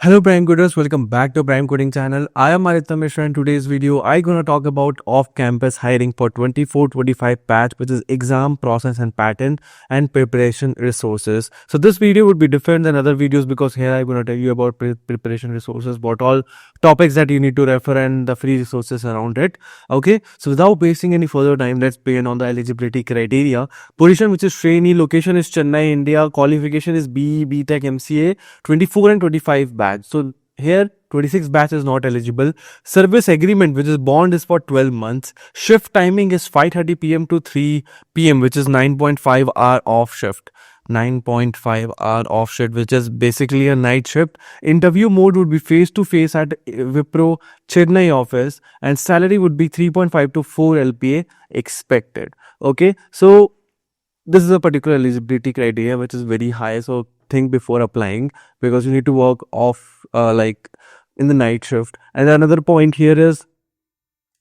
Hello Prime Coders, welcome back to Prime Coding channel. I am Aditya Mishra. In today's video, I gonna talk about off-campus hiring for 24-25 batch, which is exam process and pattern and preparation resources. So this video would be different than other videos because here I'm gonna tell you about preparation resources, what all topics that you need to refer and the free resources around it. Okay, so without wasting any further time, let's begin on the eligibility criteria. Position which is trainee, location is Chennai, India, qualification is BE, BTech, MCA, 24 and 25 batch. So here 26 batch is not eligible. Service agreement which is bond is for 12 months. Shift timing is 5:30 p.m. to 3 p.m. which is 9.5 hour off shift. 9.5 hour off shift, which is basically a night shift. Interview mode would be face to face at Wipro Chennai office, and salary would be 3.5 to 4 LPA expected. Okay, so this is a particular eligibility criteria which is very high, so think before applying because you need to work off like in the night shift. And another point here is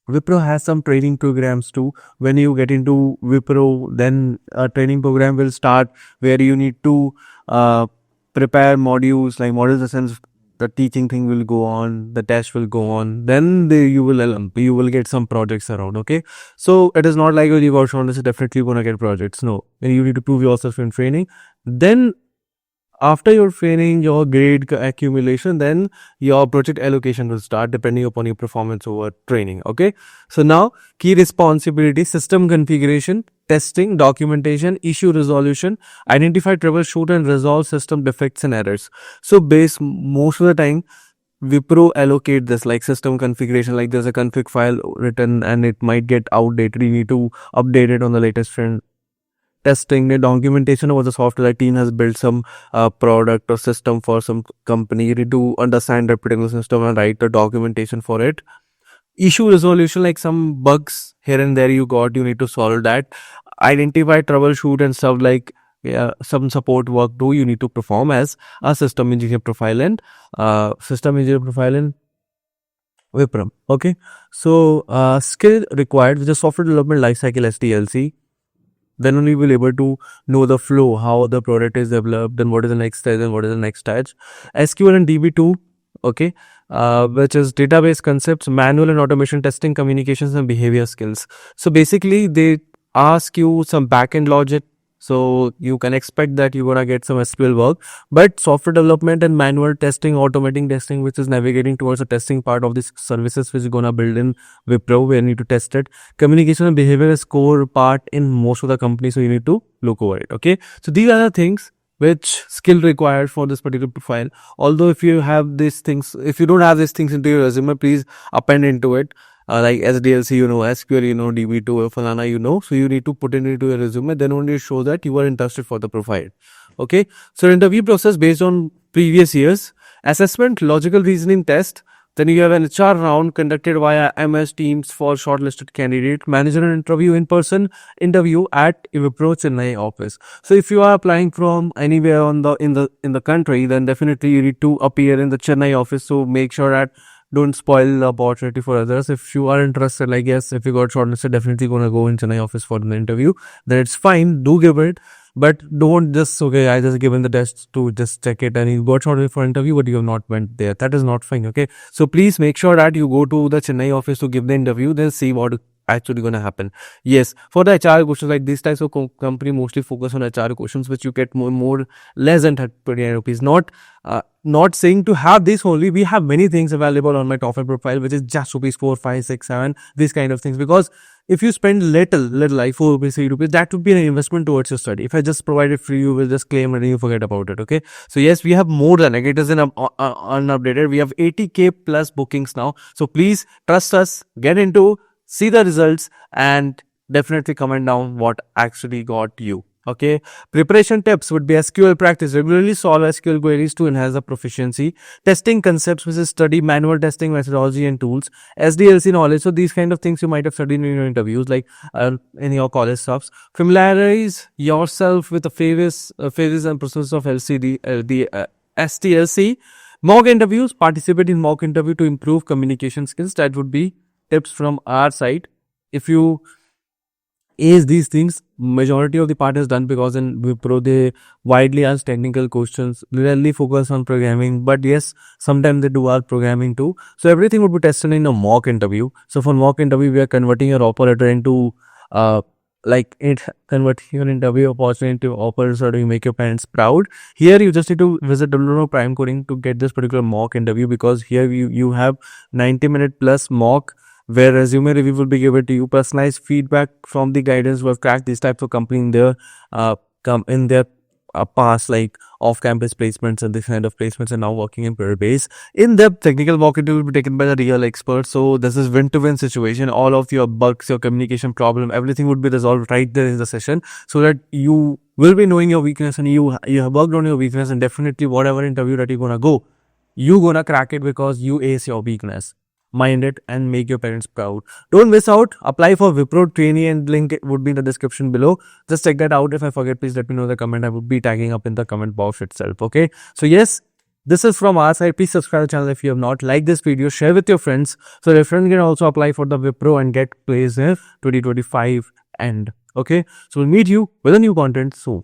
Wipro has some training programs too. When you get into Wipro, then a training program will start where you need to prepare modules, like modules in the sense the teaching thing will go on, the test will go on, then you will get some projects around. Okay, so it is not like when you got shortlisted, definitely gonna get projects. No, you need to prove yourself in training. Then after your training, your grade accumulation, then your project allocation will start depending upon your performance over training. Okay, so now key responsibilities: system configuration, testing, documentation, issue resolution, identify, troubleshoot and resolve system defects and errors. So most of the time Wipro allocate this like system configuration, like there's a config file written and it might get outdated, you need to update it on the latest trend. Testing, the documentation over the software, the team has built some product or system for some company. You need to understand the particular system and write the documentation for it. Issue resolution, like some bugs here and there you need to solve that. Identify, troubleshoot and stuff like some support work too you need to perform as a system engineer profile and Wipro. Okay, so skill required, which is software development lifecycle SDLC. Then only we'll be able to know the flow, how the product is developed, then what is the next stage and what is the next stage. SQL and DB2, okay, which is database concepts, manual and automation testing, communications and behavior skills. So basically they ask you some backend logic. So you can expect that you're gonna get some SQL work, but software development and manual testing, automating testing, which is navigating towards the testing part of these services, which is gonna build in Wipro, where you need to test it. Communication and behavior is core part in most of the companies, so you need to look over it. Okay, so these are the things which skill required for this particular profile. Although if you have these things, if you don't have these things into your resume, please append into it. Like SDLC, SQL, DB2, Falana, so you need to put it into your resume, then only show that you are interested for the profile. Okay, so interview process based on previous years, assessment, logical reasoning test, then you have an HR round conducted via MS Teams for shortlisted candidate, manager and interview, in-person interview at Wipro Chennai office. So if you are applying from anywhere in the country, then definitely you need to appear in the Chennai office. So make sure that don't spoil the opportunity for others. If you are interested, like yes, if you got shortlisted, definitely gonna go in Chennai office for the interview. Then it's fine, do give it, but don't just I just given the test to just check it and you got shortlisted for interview, but you have not went there. That is not fine. Okay, so please make sure that you go to the Chennai office to give the interview, then see what actually gonna happen. Yes, for the HR questions, like these types of company mostly focus on HR questions, which you get more less than 29 rupees. Not saying to have this only. We have many things available on my TOEFL profile, which is just rupees 4, 5, 6, 7, these kind of things. Because if you spend little like 4 rupees, 3 rupees, that would be an investment towards your study. If I just provide it free, you will just claim it and you forget about it. Okay, so yes, we have more than it is in unupdated. We have 80k plus bookings now. So please trust us, get into, see the results, and definitely comment down what actually got you. Okay, preparation tips would be SQL practice, regularly solve SQL queries to enhance the proficiency. Testing concepts, which is study manual testing methodology and tools. SDLC knowledge, so these kind of things you might have studied in your interviews, like in your college stuffs. Familiarize yourself with the phases and process of STLC. Mock interviews, participate in mock interview to improve communication skills. That would be tips from our side. If you ace these things. Majority of the part is done because in Wipro they widely ask technical questions, rarely focus on programming, but yes, sometimes they do ask programming too. So everything would be tested in a mock interview. So for mock interview, we are converting your offer letter into like it converting your interview opportunity to offer so you make your parents proud. Here you just need to visit Prime Coding to get this particular mock interview, because here you have 90-minute plus mock where resume review will be given to you, personalized feedback from the guidance who have cracked these types of company in their come in their past, like off-campus placements and this kind of placements, and now working in career base. In-depth technical mock interview will be taken by the real experts. So this is win-to-win situation. All of your bugs, your communication problem, everything would be resolved right there in the session, so that you will be knowing your weakness and you have worked on your weakness, and definitely whatever interview that you're gonna go, you gonna crack it because you ace your weakness. Mind it and make your parents proud. Don't miss out. Apply for Wipro trainee, and link would be in the description below. Just check that out. If I forget, please let me know in the comment. I would be tagging up in the comment box itself. Okay. So yes, this is from our side. Please subscribe to the channel if you have not. Like this video, share with your friends, so your friends can also apply for the Wipro and get placed in 2025 end. Okay. So we'll meet you with a new content soon.